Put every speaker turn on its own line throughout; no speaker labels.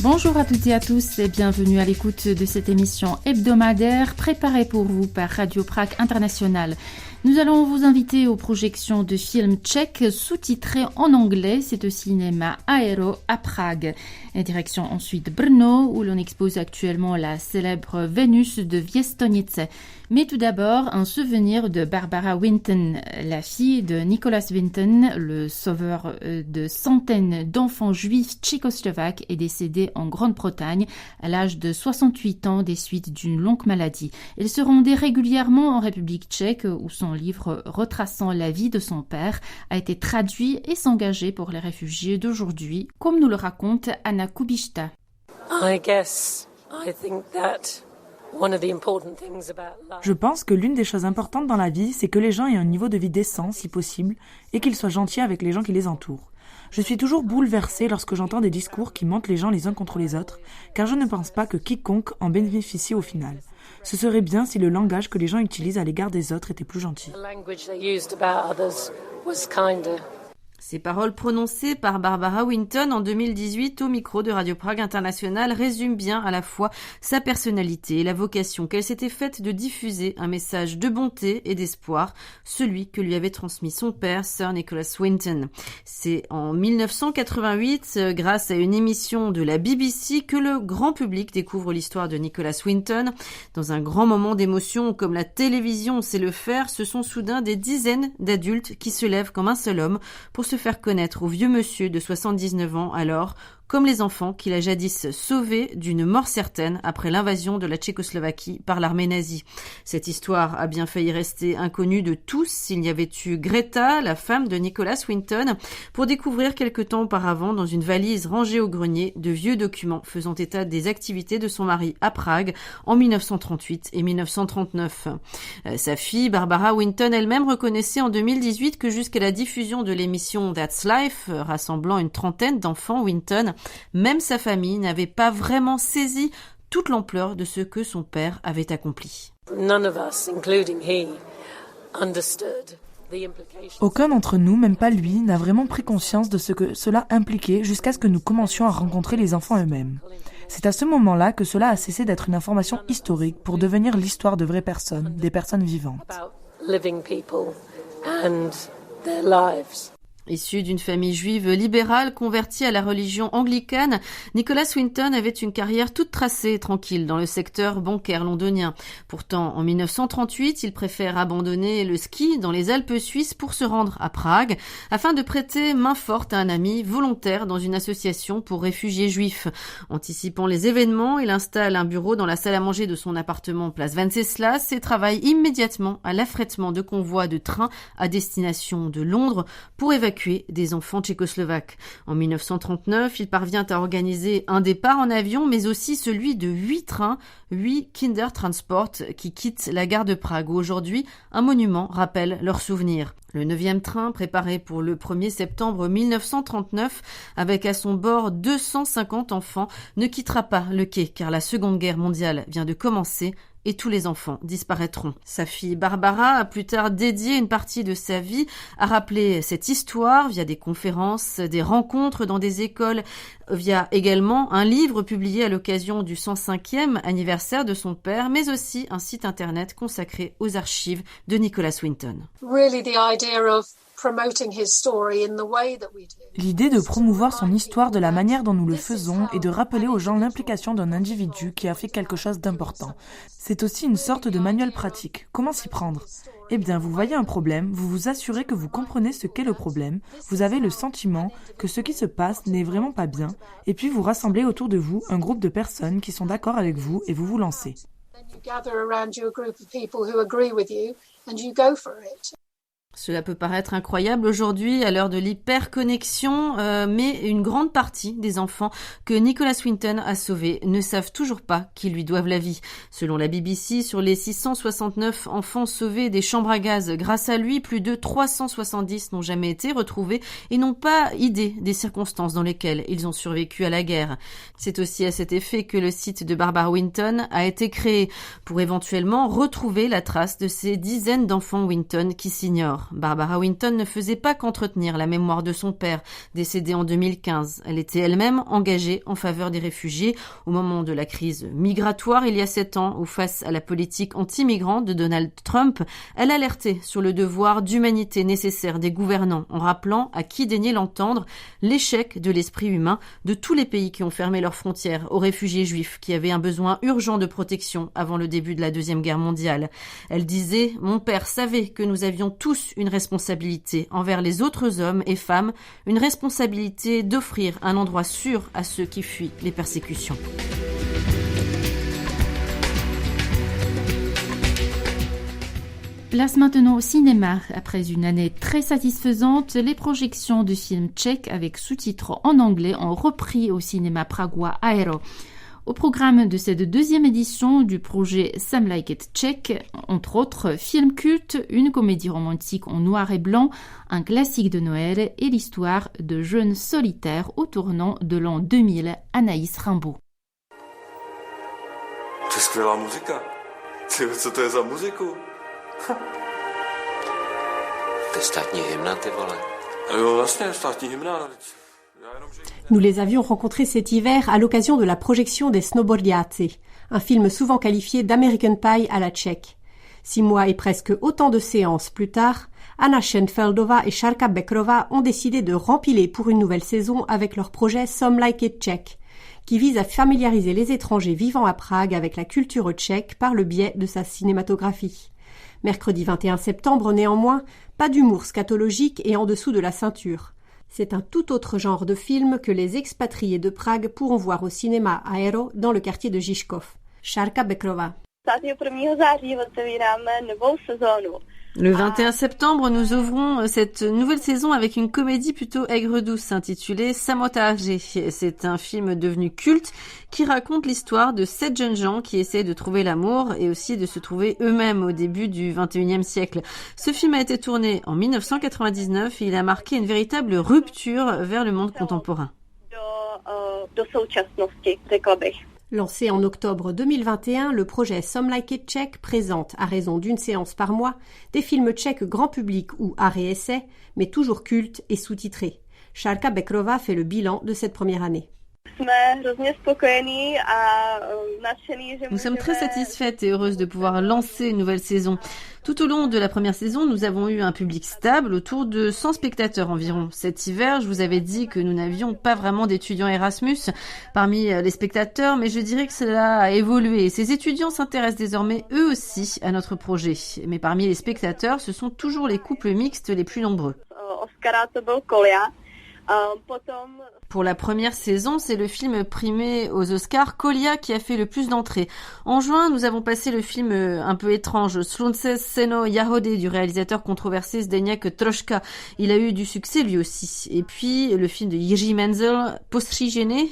Bonjour à toutes et à tous et bienvenue à l'écoute de cette émission hebdomadaire préparée pour vous par Radio Prague International. Nous allons vous inviter aux projections de films tchèques sous-titrés en anglais. C'est au cinéma Aero à Prague. Et direction ensuite Brno, où l'on expose actuellement la célèbre Vénus de Viestonice. Mais tout d'abord, un souvenir de Barbara Winton, la fille de Nicholas Winton, le sauveur de centaines d'enfants juifs tchécoslovaques, est décédée en Grande-Bretagne à l'âge de 68 ans des suites d'une longue maladie. Elle se rendait régulièrement en République tchèque, où son livre retraçant la vie de son père a été traduit et s'engageait pour les réfugiés d'aujourd'hui, comme nous le raconte Anna Kubishta.
Je pense que l'une des choses importantes dans la vie, c'est que les gens aient un niveau de vie décent, si possible, et qu'ils soient gentils avec les gens qui les entourent. Je suis toujours bouleversée lorsque j'entends des discours qui montent les gens les uns contre les autres, car je ne pense pas que quiconque en bénéficie au final. Ce serait bien si le langage que les gens utilisent à l'égard des autres était plus gentil.
Ces paroles prononcées par Barbara Winton en 2018 au micro de Radio Prague International résument bien à la fois sa personnalité et la vocation qu'elle s'était faite de diffuser un message de bonté et d'espoir, celui que lui avait transmis son père, Sir Nicholas Winton. C'est en 1988, grâce à une émission de la BBC, que le grand public découvre l'histoire de Nicholas Winton. Dans un grand moment d'émotion, comme la télévision sait le faire, ce sont soudain des dizaines d'adultes qui se lèvent comme un seul homme pour se faire connaître au vieux monsieur de 79 ans alors, comme les enfants qu'il a jadis sauvés d'une mort certaine après l'invasion de la Tchécoslovaquie par l'armée nazie. Cette histoire a bien failli rester inconnue de tous s'il n'y avait eu Greta, la femme de Nicholas Winton, pour découvrir quelque temps auparavant dans une valise rangée au grenier de vieux documents faisant état des activités de son mari à Prague en 1938 et 1939. Sa fille, Barbara Winton elle-même, reconnaissait en 2018 que jusqu'à la diffusion de l'émission That's Life, rassemblant une trentaine d'enfants Winton, même sa famille n'avait pas vraiment saisi toute l'ampleur de ce que son père avait accompli.
Aucun d'entre nous, même pas lui, n'a vraiment pris conscience de ce que cela impliquait jusqu'à ce que nous commencions à rencontrer les enfants eux-mêmes. C'est à ce moment-là que cela a cessé d'être une information historique pour devenir l'histoire de vraies personnes, des personnes vivantes.
Issu d'une famille juive libérale convertie à la religion anglicane, Nicholas Winton avait une carrière toute tracée et tranquille dans le secteur bancaire londonien. Pourtant, en 1938, il préfère abandonner le ski dans les Alpes suisses pour se rendre à Prague, afin de prêter main forte à un ami volontaire dans une association pour réfugiés juifs. Anticipant les événements, il installe un bureau dans la salle à manger de son appartement place Venceslas et travaille immédiatement à l'affrètement de convois de trains à destination de Londres pour évacuer des enfants tchécoslovaques. En 1939, il parvient à organiser un départ en avion, mais aussi celui de 8 trains, 8 Kindertransport qui quittent la gare de Prague. Aujourd'hui, un monument rappelle leurs souvenirs. Le 9e train, préparé pour le 1er septembre 1939, avec à son bord 250 enfants, ne quittera pas le quai, car la Seconde Guerre mondiale vient de commencer et tous les enfants disparaîtront. Sa fille Barbara a plus tard dédié une partie de sa vie à rappeler cette histoire via des conférences, des rencontres dans des écoles, via également un livre publié à l'occasion du 105e anniversaire de son père, mais aussi un site internet consacré aux archives de Nicholas Winton.
L'idée de promouvoir son histoire de la manière dont nous le faisons et de rappeler aux gens l'implication d'un individu qui a fait quelque chose d'important. C'est aussi une sorte de manuel pratique. Comment s'y prendre ? Eh bien, vous voyez un problème, vous vous assurez que vous comprenez ce qu'est le problème, vous avez le sentiment que ce qui se passe n'est vraiment pas bien, et puis vous rassemblez autour de vous un groupe de personnes qui sont d'accord avec vous et vous vous lancez.
Cela peut paraître incroyable aujourd'hui à l'heure de l'hyperconnexion, mais une grande partie des enfants que Nicholas Winton a sauvés ne savent toujours pas qu'ils lui doivent la vie. Selon la BBC, sur les 669 enfants sauvés des chambres à gaz grâce à lui, plus de 370 n'ont jamais été retrouvés et n'ont pas idée des circonstances dans lesquelles ils ont survécu à la guerre. C'est aussi à cet effet que le site de Barbara Winton a été créé pour éventuellement retrouver la trace de ces dizaines d'enfants Winton qui s'ignorent. mort. Barbara Winton ne faisait pas qu'entretenir la mémoire de son père, décédé en 2015. Elle était elle-même engagée en faveur des réfugiés au moment de la crise migratoire il y a 7 ans, où face à la politique anti-migrante de Donald Trump, elle alertait sur le devoir d'humanité nécessaire des gouvernants en rappelant, à qui daignait l'entendre, l'échec de l'esprit humain de tous les pays qui ont fermé leurs frontières aux réfugiés juifs qui avaient un besoin urgent de protection avant le début de la Deuxième Guerre mondiale. Elle disait « Mon père savait que nous avions tous une responsabilité envers les autres hommes et femmes, une responsabilité d'offrir un endroit sûr à ceux qui fuient les persécutions. »
Place maintenant au cinéma. Après une année très satisfaisante, les projections de films tchèques avec sous-titres en anglais ont repris au cinéma pragois Aero. Au programme de cette deuxième édition du projet Some Like It Czech, entre autres, film culte, une comédie romantique en noir et blanc, un classique de Noël et l'histoire de jeunes solitaires au tournant de l'an 2000, Anaïs Rimbaud.
To je skvělá muzika. Co to je za muziku?
To je státní hymna, ty vole.
Jo, vlastně, státní hymna.
Nous les avions rencontrés cet hiver à l'occasion de la projection des Snowboardiaci, un film souvent qualifié d'American Pie à la tchèque. 6 mois et presque autant de séances plus tard, Anna Schenfeldová et Šárka Beckrová ont décidé de rempiler pour une nouvelle saison avec leur projet Some Like It Czech, qui vise à familiariser les étrangers vivant à Prague avec la culture tchèque par le biais de sa cinématographie. Mercredi 21 septembre, néanmoins, pas d'humour scatologique et en dessous de la ceinture. C'est un tout autre genre de film que les expatriés de Prague pourront voir au cinéma Aero dans le quartier de Žižkov. Šárka Beckrová.
Le 21 septembre, nous ouvrons cette nouvelle saison avec une comédie plutôt aigre-douce intitulée Samotáři. C'est un film devenu culte qui raconte l'histoire de 7 jeunes gens qui essaient de trouver l'amour et aussi de se trouver eux-mêmes au début du XXIe siècle. Ce film a été tourné en 1999 et il a marqué une véritable rupture vers le monde contemporain.
Lancé en octobre 2021, le projet Some Like It Czech présente, à raison d'une séance par mois, des films tchèques grand public ou art et essai, mais toujours cultes et sous-titrés. Šárka Beckrová fait le bilan de cette première année.
Nous sommes très satisfaites et heureuses de pouvoir lancer une nouvelle saison. Tout au long de la première saison, nous avons eu un public stable, autour de 100 spectateurs environ. Cet hiver, je vous avais dit que nous n'avions pas vraiment d'étudiants Erasmus parmi les spectateurs, mais je dirais que cela a évolué. Ces étudiants s'intéressent désormais eux aussi à notre projet. Mais parmi les spectateurs, ce sont toujours les couples mixtes les plus nombreux. Pour la première saison, c'est le film primé aux Oscars, Kolia, qui a fait le plus d'entrées. En juin, nous avons passé le film un peu étrange, Slunce Seno Jahody, du réalisateur controversé Zdeněk Troška. Il a eu du succès lui aussi. Et puis, le film de Jiří Menzel, Postřížený,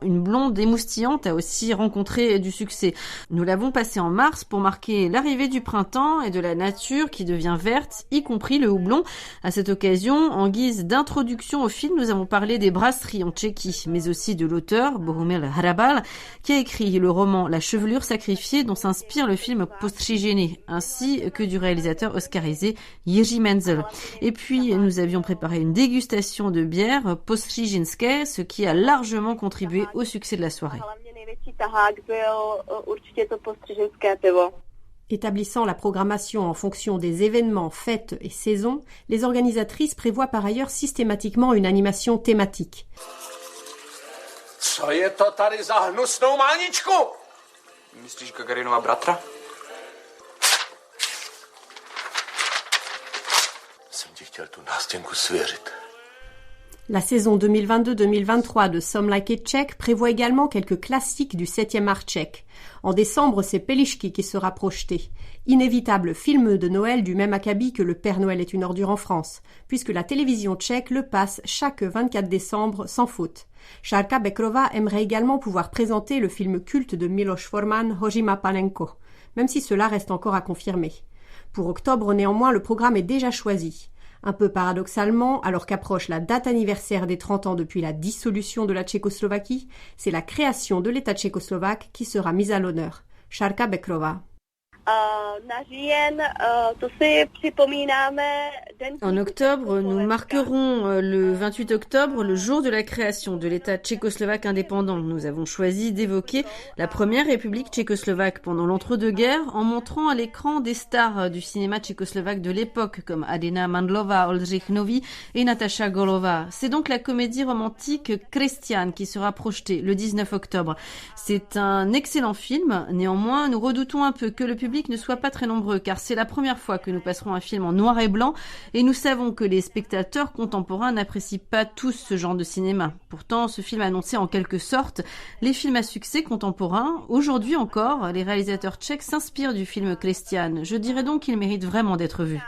une blonde émoustillante, a aussi rencontré du succès. Nous l'avons passé en mars pour marquer l'arrivée du printemps et de la nature qui devient verte, y compris le houblon. À cette occasion, en guise d'introduction au film, nous avons parlé des brasseries en Tchéquie, mais aussi de l'auteur, Bohumil Hrabal, qui a écrit le roman La chevelure sacrifiée dont s'inspire le film Postřížený, ainsi que du réalisateur oscarisé Jiří Menzel. Et puis, nous avions préparé une dégustation de bière Postříženské, ce qui a largement contribué au succès de la soirée.
Établissant la programmation en fonction des événements, fêtes et saisons, les organisatrices prévoient par ailleurs systématiquement une animation thématique.
Co je to tady za hnusnou máničku? Myslíš Gagarinova bratra?
Jsem ti chtěl tu nástěnku svěřit.
La saison 2022-2023 de Some Like It Czech prévoit également quelques classiques du 7e art tchèque. En décembre, c'est Pelišky qui sera projeté. Inévitable film de Noël du même acabit que Le Père Noël est une ordure en France, puisque la télévision tchèque le passe chaque 24 décembre sans faute. Šárka Beckrová aimerait également pouvoir présenter le film culte de Miloš Forman, Hojima Panenko, même si cela reste encore à confirmer. Pour octobre, néanmoins, le programme est déjà choisi. Un peu paradoxalement, alors qu'approche la date anniversaire des 30 ans depuis la dissolution de la Tchécoslovaquie, c'est la création de l'État tchécoslovaque qui sera mise à l'honneur. Šárka Beckrová.
En octobre, nous marquerons le 28 octobre, le jour de la création de l'État tchécoslovaque indépendant. Nous avons choisi d'évoquer la première république tchécoslovaque pendant l'entre-deux-guerres en montrant à l'écran des stars du cinéma tchécoslovaque de l'époque comme Adina Mandlova, Oldřich Nový et Natasha Golova. C'est donc la comédie romantique Křesťan qui sera projetée le 19 octobre. C'est un excellent film. Néanmoins, nous redoutons un peu que le public ne soit pas très nombreux car c'est la première fois que nous passerons un film en noir et blanc et nous savons que les spectateurs contemporains n'apprécient pas tous ce genre de cinéma. Pourtant, ce film annonçait en quelque sorte les films à succès contemporains. Aujourd'hui encore, les réalisateurs tchèques s'inspirent du film Křesťan. Je dirais donc qu'il mérite vraiment d'être vu.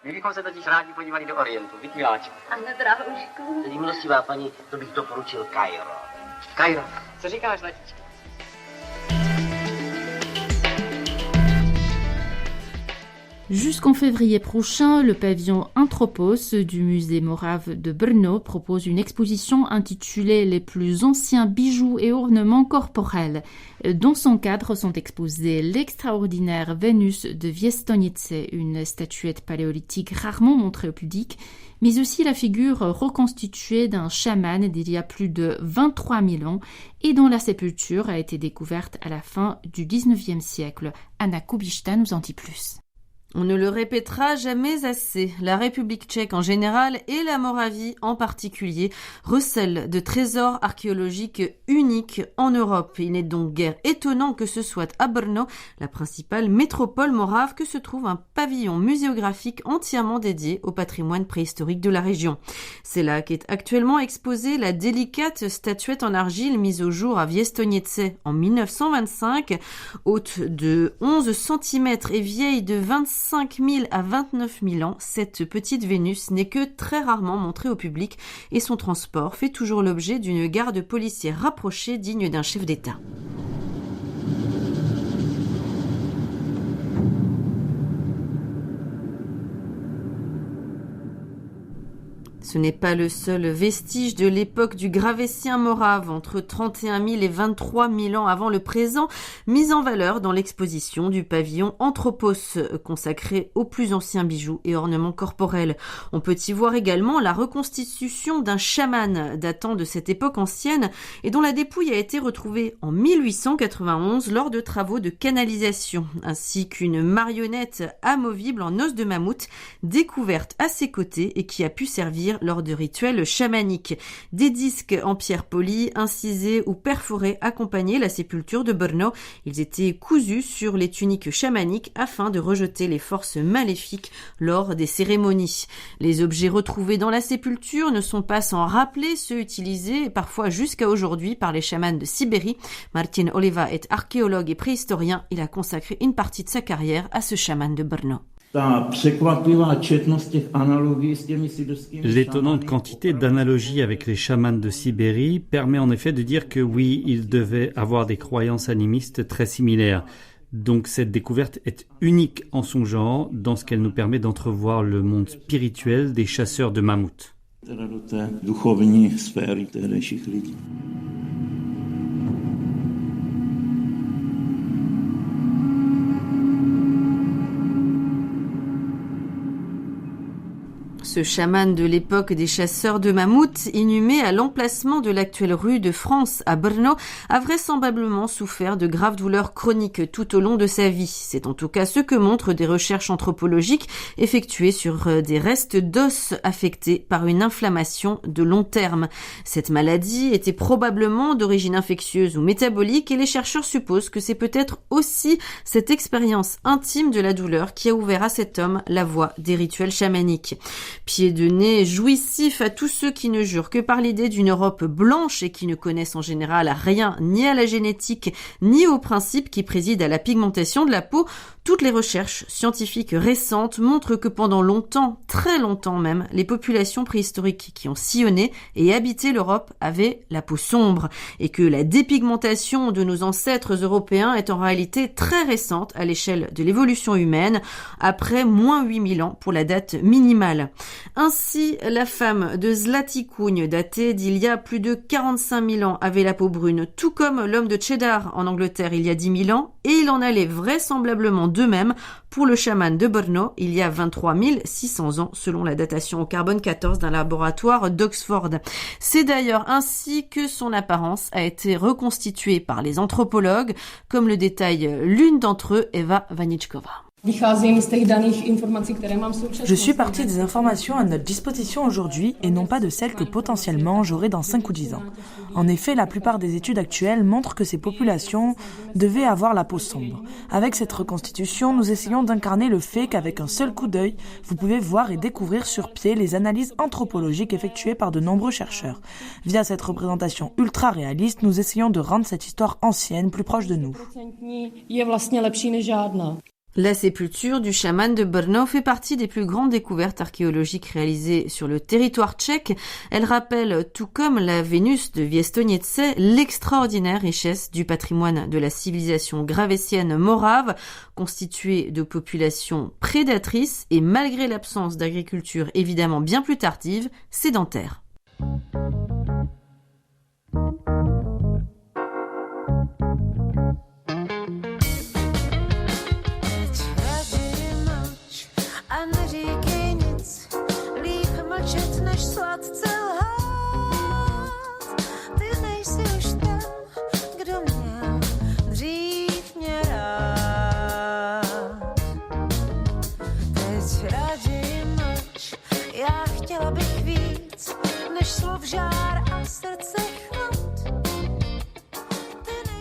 My bychom se totiž rádi podívali do Orientu, vytvíláčku.
Ano, drahoušku.
Tedy milostivá paní, to bych doporučil Kairo. Kairo, co říkáš, letičko?
Jusqu'en février prochain, le pavillon Anthropos du musée Morave de Brno propose une exposition intitulée « Les plus anciens bijoux et ornements corporels ». Dans son cadre sont exposés l'extraordinaire Vénus de Viestonice, une statuette paléolithique rarement montrée au public, mais aussi la figure reconstituée d'un chaman d'il y a plus de 23 000 ans et dont la sépulture a été découverte à la fin du 19e siècle. Anna Kubishta nous en dit plus.
On ne le répétera jamais assez. La République tchèque en général et la Moravie en particulier recèlent de trésors archéologiques uniques en Europe. Il n'est donc guère étonnant que ce soit à Brno, la principale métropole morave, que se trouve un pavillon muséographique entièrement dédié au patrimoine préhistorique de la région. C'est là qu'est actuellement exposée la délicate statuette en argile mise au jour à Viestonice en 1925, haute de 11 cm et vieille de 25 000 à 29 000 ans, cette petite Vénus n'est que très rarement montrée au public et son transport fait toujours l'objet d'une garde policière rapprochée digne d'un chef d'État. Ce n'est pas le seul vestige de l'époque du Gravétien morave, entre 31 000 et 23 000 ans avant le présent, mis en valeur dans l'exposition du pavillon Anthropos, consacré aux plus anciens bijoux et ornements corporels. On peut y voir également la reconstitution d'un chaman datant de cette époque ancienne et dont la dépouille a été retrouvée en 1891 lors de travaux de canalisation, ainsi qu'une marionnette amovible en os de mammouth découverte à ses côtés et qui a pu servir lors de rituels chamaniques. Des disques en pierre polie, incisés ou perforés accompagnaient la sépulture de Brno. Ils étaient cousus sur les tuniques chamaniques afin de rejeter les forces maléfiques lors des cérémonies. Les objets retrouvés dans la sépulture ne sont pas sans rappeler ceux utilisés parfois jusqu'à aujourd'hui par les chamans de Sibérie. Martin Oliva est archéologue et préhistorien. Il a consacré une partie de sa carrière à ce chaman de Brno.
L'étonnante quantité d'analogies avec les chamans de Sibérie permet en effet de dire que oui, ils devaient avoir des croyances animistes très similaires. Donc cette découverte est unique en son genre dans ce qu'elle nous permet d'entrevoir le monde spirituel des chasseurs de mammouths.
Ce chaman de l'époque des chasseurs de mammouths, inhumé à l'emplacement de l'actuelle rue de France à Brno, a vraisemblablement souffert de graves douleurs chroniques tout au long de sa vie. C'est en tout cas ce que montrent des recherches anthropologiques effectuées sur des restes d'os affectés par une inflammation de long terme. Cette maladie était probablement d'origine infectieuse ou métabolique et les chercheurs supposent que c'est peut-être aussi cette expérience intime de la douleur qui a ouvert à cet homme la voie des rituels chamaniques. Pied de nez jouissif à tous ceux qui ne jurent que par l'idée d'une Europe blanche et qui ne connaissent en général rien ni à la génétique ni aux principes qui président à la pigmentation de la peau. Toutes les recherches scientifiques récentes montrent que pendant longtemps, très longtemps même, les populations préhistoriques qui ont sillonné et habité l'Europe avaient la peau sombre et que la dépigmentation de nos ancêtres européens est en réalité très récente à l'échelle de l'évolution humaine, après moins 8000 ans pour la date minimale. Ainsi, la femme de Zlatikuň, datée d'il y a plus de 45 000 ans, avait la peau brune, tout comme l'homme de Cheddar en Angleterre il y a 10 000 ans, et il en allait vraisemblablement de même pour le chaman de Brno il y a 23 600 ans, selon la datation au carbone 14 d'un laboratoire d'Oxford. C'est d'ailleurs ainsi que son apparence a été reconstituée par les anthropologues, comme le détaille l'une d'entre eux, Eva Vaničková.
Je suis partie des informations à notre disposition aujourd'hui et non pas de celles que potentiellement j'aurai dans 5 ou 10 ans. En effet, la plupart des études actuelles montrent que ces populations devaient avoir la peau sombre. Avec cette reconstitution, nous essayons d'incarner le fait qu'avec un seul coup d'œil, vous pouvez voir et découvrir sur pied les analyses anthropologiques effectuées par de nombreux chercheurs. Via cette représentation ultra réaliste, nous essayons de rendre cette histoire ancienne plus proche de nous.
La sépulture du chaman de Brno fait partie des plus grandes découvertes archéologiques réalisées sur le territoire tchèque. Elle rappelle, tout comme la Vénus de Viestonnice, l'extraordinaire richesse du patrimoine de la civilisation gravétienne morave, constituée de populations prédatrices et malgré l'absence d'agriculture évidemment bien plus tardive, sédentaire.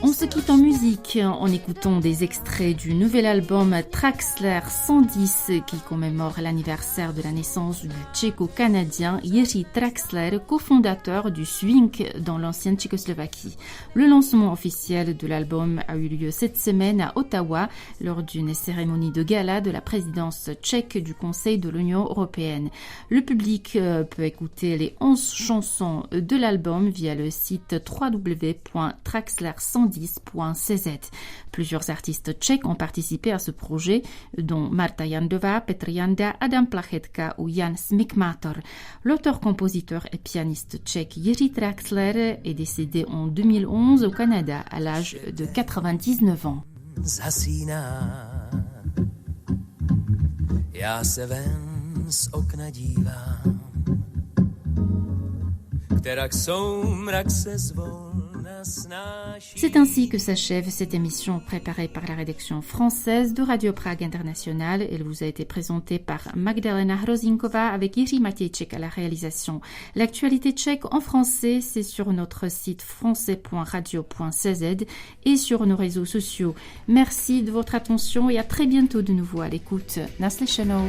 On se quitte en musique en écoutant des extraits du nouvel album Traxler 110 qui commémore l'anniversaire de la naissance du tchéco-canadien Jiří Traxler, cofondateur du swing dans l'ancienne Tchécoslovaquie. Le lancement officiel de l'album a eu lieu cette semaine à Ottawa lors d'une cérémonie de gala de la présidence tchèque du Conseil de l'Union européenne. Le public peut écouter les 11 chansons de l'album via le site www.traxler110.cz. Plusieurs artistes tchèques ont participé à ce projet, dont Marta Jandová, Petr Janda, Adam Plachetka ou Jan Smikmátor. L'auteur-compositeur et pianiste tchèque Jiří Traxler est décédé en 2011 au Canada à l'âge de 99 ans.
Já se ven z okna dívám, kterak soumrak se zvolna snáší.
C'est ainsi que s'achève cette émission préparée par la rédaction française de Radio Prague International. Elle vous a été présentée par Magdalena Hrozinková avec Jiří Matějček à la réalisation. L'actualité tchèque en français, c'est sur notre site français.radio.cz et sur nos réseaux sociaux. Merci de votre attention et à très bientôt de nouveau à l'écoute. Naslyšenou.